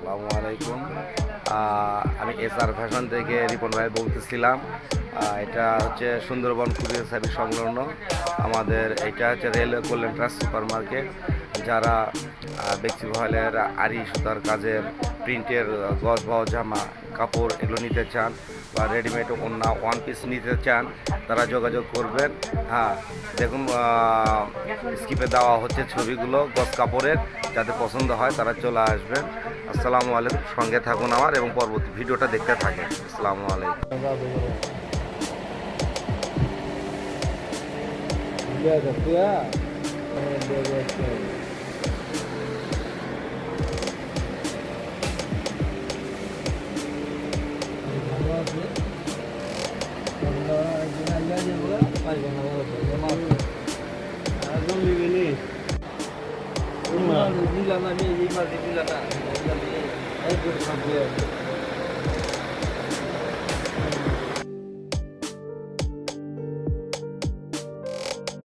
আসসালামু আলাইকুম। আমি SR ফ্যাশন থেকে রিপন ভাই বলতেছিলাম। এটা হচ্ছে সুন্দরবন কুরিয়ার সার্ভিস সংলগ্ন আমাদের। এটা হচ্ছে রেলওয়ে কল্যাণ ট্রাস্ট সুপার মার্কেট। যারা বেক্সি ভয়েলের আড়ি সুতার কাজের প্রিন্টের গজ বাও জামা কাপড় এগুলো নিতে চান বা রেডিমেড ওড়না ওয়ান পিস নিতে চান, তারা যোগাযোগ করবেন। হ্যাঁ, দেখুন স্কিপে দেওয়া হচ্ছে ছবিগুলো গজ কাপড়ের, যাদের পছন্দ হয় তারা চলে আসবেন। আসসালামু আলাইকুম, সঙ্গে থাকুন আমার এবং পরবর্তী ভিডিওটা দেখতে থাকেন। আসসালামু আলাইকুম। দিলাম আমি এই মাঝে দিলাম না